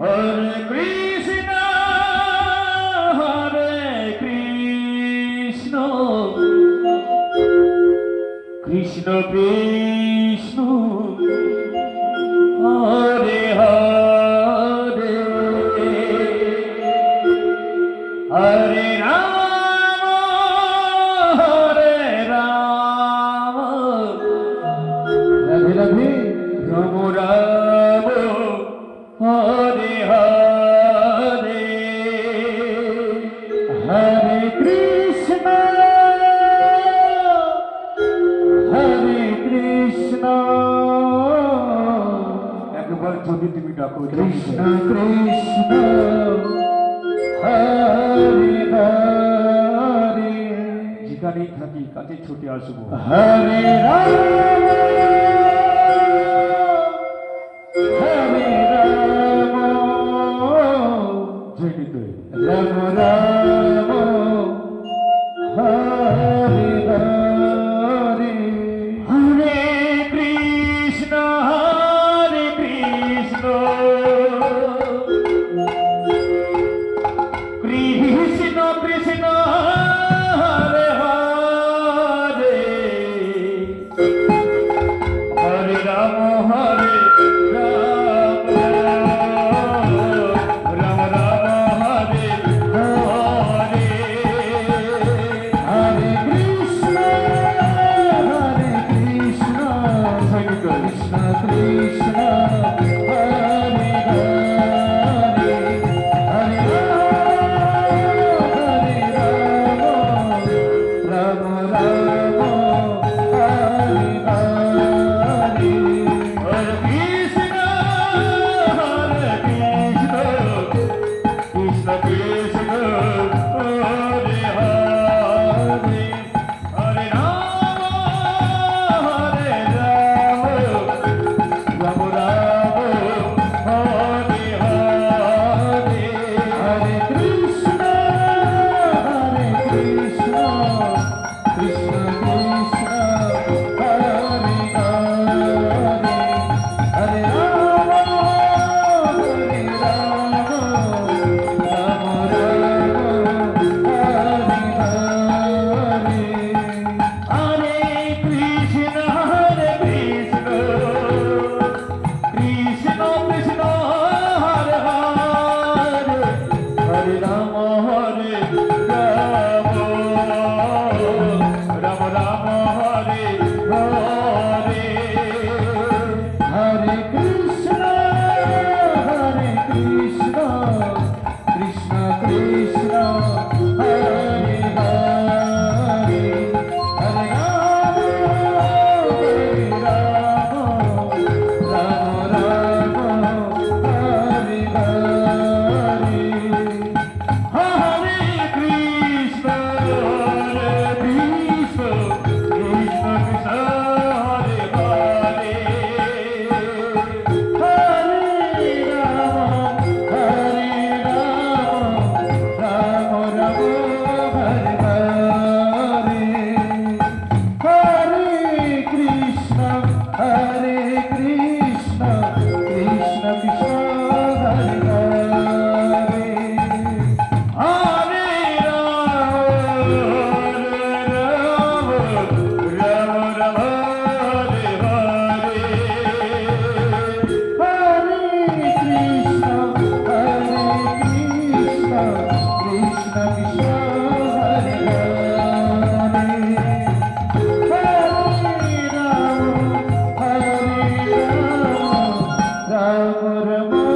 Hare Krishna, Hare Krishna, Krishna Krishna, Hare Hare, Hare Rama, Hare Rama, Radhe Radhe, Rama Rama, Hare Hare, Hare Krishna, Hare Krishna, একবার যদি তুমি ডাকো কৃষ্ণ কৃষ্ণ হরে হরে, যেখানেই থাকি কাছে ছুটে আসবো। হরে রাম হরে রাম, রাম রাম হরে হরে, হরে কৃষ্ণ কৃষ্ণ কৃষ্ণ হরে হরে, হরে রাম হরে রাম, রাম রাম হরে হরে, হরে কৃষ্ণ কৃষ্ণ কৃষ্ণ কৃষ্ণ হরে হরে, হরে রাম রাম হরে হরে, হরে কৃষ্ণ কৃষ্ণ কৃষ্ণ হরে হরে, হরে রাম রাম রাম হরে হরে, হরে কৃষ্ণ কৃষ্ণ কৃষ্ণ কৃষ্ণ হরে হরে, হরে রাম রাম রাম হরে হরে, হরে কৃষ্ণ কৃষ্ণ কৃষ্ণ কৃষ্ণ হরে হরে, হরে রাম রাম রাম হরে হরে, হরে কৃষ্ণ কৃষ্ণ কৃষ্ণ কৃষ্ণ হরে হরে, হরে রাম রাম রাম হরে হরে, হরে কৃষ্ণ কৃষ্ণ কৃষ্ণ কৃষ্ণ হরে হরে, হরে রাম রাম রাম হরে হরে, হরে কৃষ্ণ কৃষ্ণ কৃষ্ণ কৃষ্ণ হরে হরে, হরে রাম রাম রাম হরে হরে, হরে কৃষ্ণ কৃষ্ণ কৃষ্ণ কৃষ্ণ হরে হরে, হরে রাম রাম রাম